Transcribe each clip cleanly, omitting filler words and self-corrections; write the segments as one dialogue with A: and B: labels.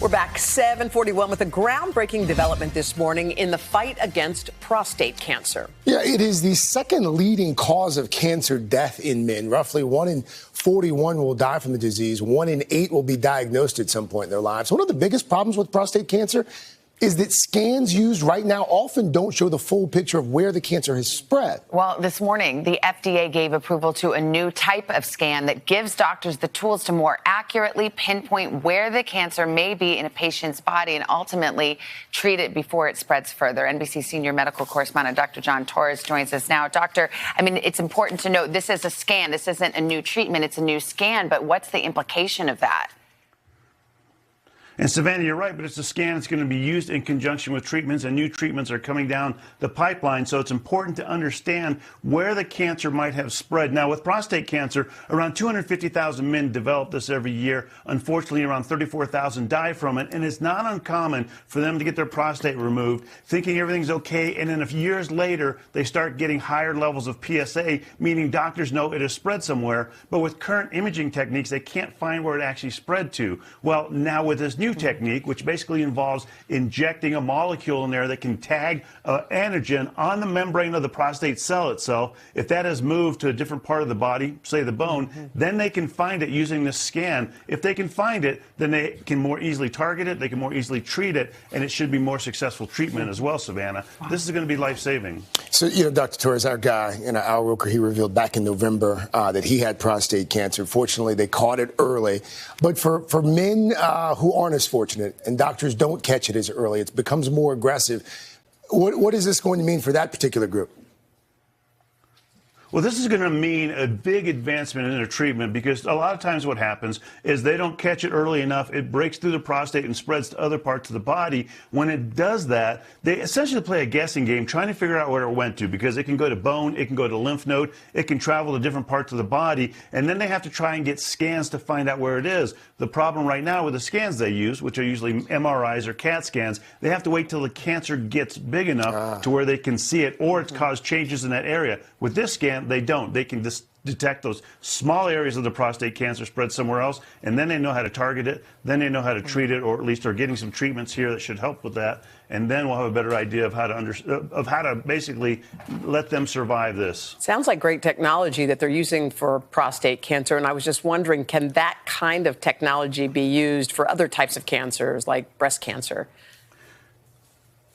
A: We're back 7:41 with a groundbreaking development this morning in the fight against prostate cancer.
B: Yeah, it is the second leading cause of cancer death in men. Roughly 1 in 41 will die from the disease. 1 in 8 will be diagnosed at some point in their lives. One of the biggest problems with prostate cancer is that scans used right now often don't show the full picture of where the cancer has spread.
C: Well, this morning, the FDA gave approval to a new type of scan that gives doctors the tools to more accurately pinpoint where the cancer may be in a patient's body and ultimately treat it before it spreads further. NBC senior medical correspondent Dr. John Torres joins us now. Doctor, I mean, it's important to note this is a scan. This isn't a new treatment. It's a new scan. But what's the implication of that?
D: And Savannah, you're right, but it's a scan that's going to be used in conjunction with treatments, and new treatments are coming down the pipeline. So it's important to understand where the cancer might have spread. Now, with prostate cancer, around 250,000 men develop this every year. Unfortunately, around 34,000 die from it. And it's not uncommon for them to get their prostate removed, thinking everything's okay. And then a few years later, they start getting higher levels of PSA, meaning doctors know it has spread somewhere. But with current imaging techniques, they can't find where it actually spread to. Well, now with this new technique, which basically involves injecting a molecule in there that can tag antigen on the membrane of the prostate cell itself. If that has moved to a different part of the body, say the bone, then they can find it using this scan. If they can find it, then they can more easily target it, they can more easily treat it, and it should be more successful treatment as well, Savannah. Wow. This is going to be life-saving.
B: So, Dr. Torres, our guy, Al Roker, he revealed back in November that he had prostate cancer. Fortunately, they caught it early. But for men who aren't as fortunate and doctors don't catch it as early, it becomes more aggressive. What is this going to mean for that particular group?
D: Well, this is going to mean a big advancement in their treatment, because a lot of times what happens is they don't catch it early enough. It breaks through the prostate and spreads to other parts of the body. When it does that, they essentially play a guessing game trying to figure out where it went to, because it can go to bone, it can go to lymph node, it can travel to different parts of the body, and then they have to try and get scans to find out where it is. The problem right now with the scans they use, which are usually MRIs or CAT scans, they have to wait till the cancer gets big enough to where they can see it, or it's caused changes in that area. With this scan, they don't. They can just detect those small areas of the prostate cancer spread somewhere else, and then they know how to target it, then they know how to treat it, or at least are getting some treatments here that should help with that, and then we'll have a better idea of how to basically let them survive this.
A: Sounds like great technology that they're using for prostate cancer, and I was just wondering, can that kind of technology be used for other types of cancers like breast cancer?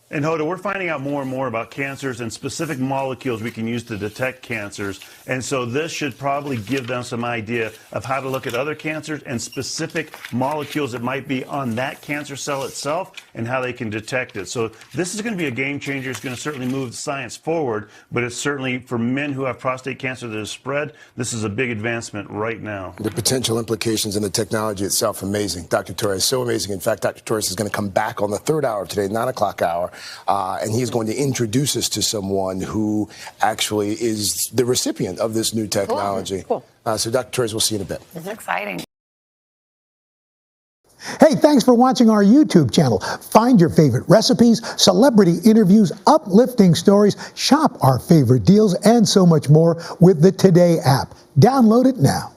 D: And Hoda, we're finding out more and more about cancers and specific molecules we can use to detect cancers. And so this should probably give them some idea of how to look at other cancers and specific molecules that might be on that cancer cell itself and how they can detect it. So this is going to be a game changer. It's going to certainly move science forward, but it's certainly for men who have prostate cancer that is spread, this is a big advancement right now.
B: The potential implications in the technology itself, amazing. Dr. Torres, so amazing. In fact, Dr. Torres is going to come back on the third hour of today, 9 o'clock hour. And he's going to introduce us to someone who actually is the recipient of this new technology. Cool. So, Dr. Torres, we'll see you in a bit.
C: It's exciting.
E: Hey, thanks for watching our YouTube channel. Find your favorite recipes, celebrity interviews, uplifting stories, shop our favorite deals, and so much more with the Today app. Download it now.